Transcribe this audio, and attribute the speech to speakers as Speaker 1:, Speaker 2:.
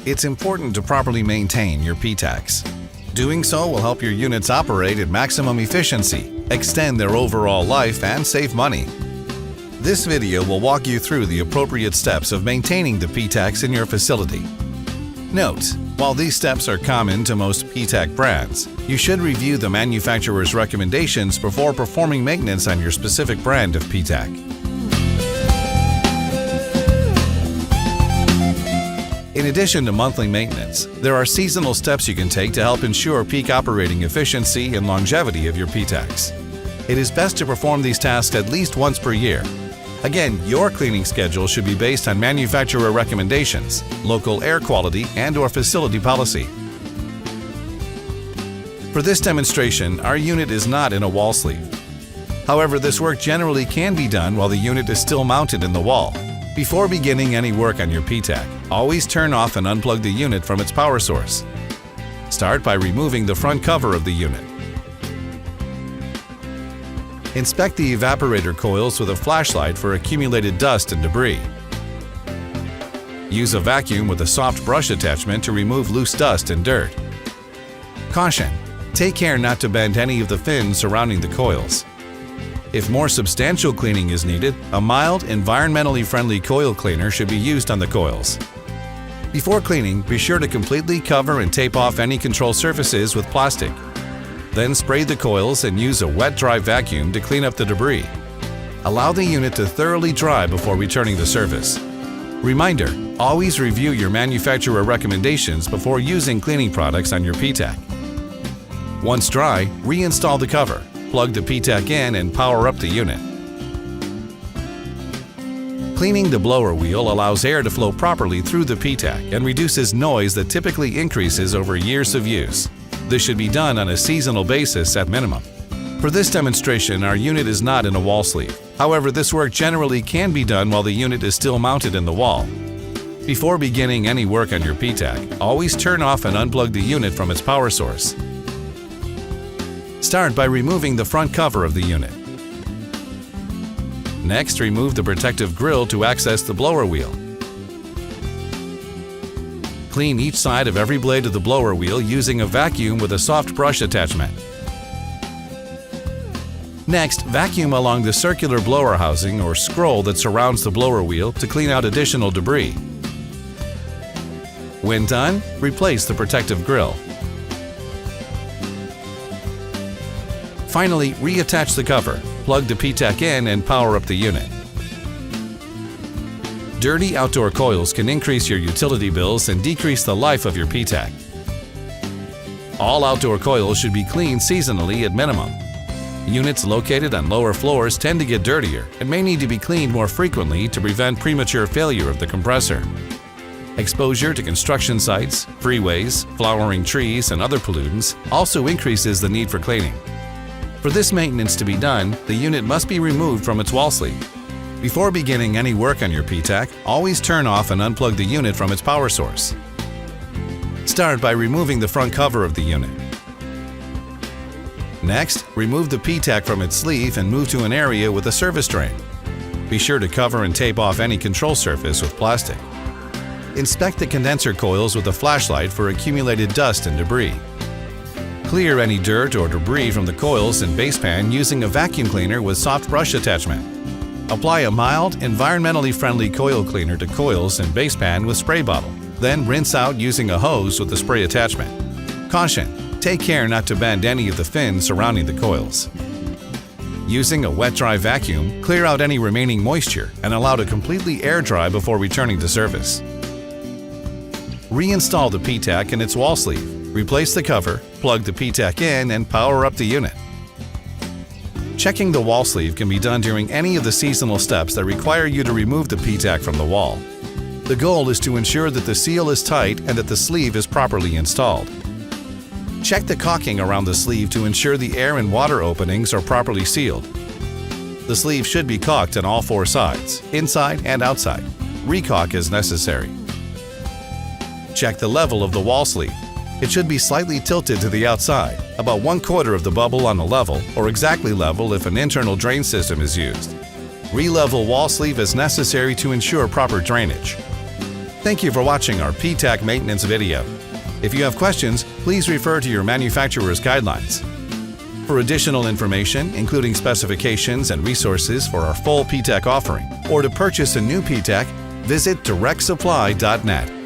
Speaker 1: It's important to properly maintain your PTACs. Doing so will help your units operate at maximum efficiency, extend their overall life, and save money. This video will walk you through the appropriate steps of maintaining the PTACs in your facility. Note: while these steps are common to most PTAC brands, you should review the manufacturer's recommendations before performing maintenance on your specific brand of PTAC. In addition to monthly maintenance, there are seasonal steps you can take to help ensure peak operating efficiency and longevity of your PTACs. It is best to perform these tasks at least once per year. Again, your cleaning schedule should be based on manufacturer recommendations, local air quality, and/or facility policy. For this demonstration, our unit is not in a wall sleeve. However, this work generally can be done while the unit is still mounted in the wall. Before beginning any work on your PTAC, always turn off and unplug the unit from its power source. Start by removing the front cover of the unit. Inspect the evaporator coils with a flashlight for accumulated dust and debris. Use a vacuum with a soft brush attachment to remove loose dust and dirt. Caution: take care not to bend any of the fins surrounding the coils. If more substantial cleaning is needed, a mild, environmentally friendly coil cleaner should be used on the coils. Before cleaning, be sure to completely cover and tape off any control surfaces with plastic. Then spray the coils and use a wet-dry vacuum to clean up the debris. Allow the unit to thoroughly dry before returning the service. Reminder: always review your manufacturer recommendations before using cleaning products on your PTAC. Once dry, reinstall the cover. Plug the PTAC in and power up the unit. Cleaning the blower wheel allows air to flow properly through the PTAC and reduces noise that typically increases over years of use. This should be done on a seasonal basis at minimum. For this demonstration, our unit is not in a wall sleeve. However, this work generally can be done while the unit is still mounted in the wall. Before beginning any work on your PTAC, always turn off and unplug the unit from its power source. Start by removing the front cover of the unit. Next, remove the protective grill to access the blower wheel. Clean each side of every blade of the blower wheel using a vacuum with a soft brush attachment. Next, vacuum along the circular blower housing or scroll that surrounds the blower wheel to clean out additional debris. When done, replace the protective grill. Finally, reattach the cover, plug the PTAC in, and power up the unit. Dirty outdoor coils can increase your utility bills and decrease the life of your PTAC. All outdoor coils should be cleaned seasonally at minimum. Units located on lower floors tend to get dirtier and may need to be cleaned more frequently to prevent premature failure of the compressor. Exposure to construction sites, freeways, flowering trees, and other pollutants also increases the need for cleaning. For this maintenance to be done, the unit must be removed from its wall sleeve. Before beginning any work on your PTAC, always turn off and unplug the unit from its power source. Start by removing the front cover of the unit. Next, remove the PTAC from its sleeve and move to an area with a service drain. Be sure to cover and tape off any control surface with plastic. Inspect the condenser coils with a flashlight for accumulated dust and debris. Clear any dirt or debris from the coils and base pan using a vacuum cleaner with soft brush attachment. Apply a mild, environmentally friendly coil cleaner to coils and base pan with spray bottle. Then rinse out using a hose with the spray attachment. Caution: take care not to bend any of the fins surrounding the coils. Using a wet-dry vacuum, clear out any remaining moisture and allow to completely air dry before returning to service. Reinstall the PTAC in its wall sleeve. Replace the cover, plug the PTAC in, and power up the unit. Checking the wall sleeve can be done during any of the seasonal steps that require you to remove the PTAC from the wall. The goal is to ensure that the seal is tight and that the sleeve is properly installed. Check the caulking around the sleeve to ensure the air and water openings are properly sealed. The sleeve should be caulked on all four sides, inside and outside. Recaulk is necessary. Check the level of the wall sleeve. It should be slightly tilted to the outside, about 1/4 of the bubble on the level, or exactly level if an internal drain system is used. Re-level wall sleeve is necessary to ensure proper drainage. Thank you for watching our PTAC maintenance video. If you have questions, please refer to your manufacturer's guidelines. For additional information, including specifications and resources for our full PTAC offering, or to purchase a new PTAC, visit directsupply.net.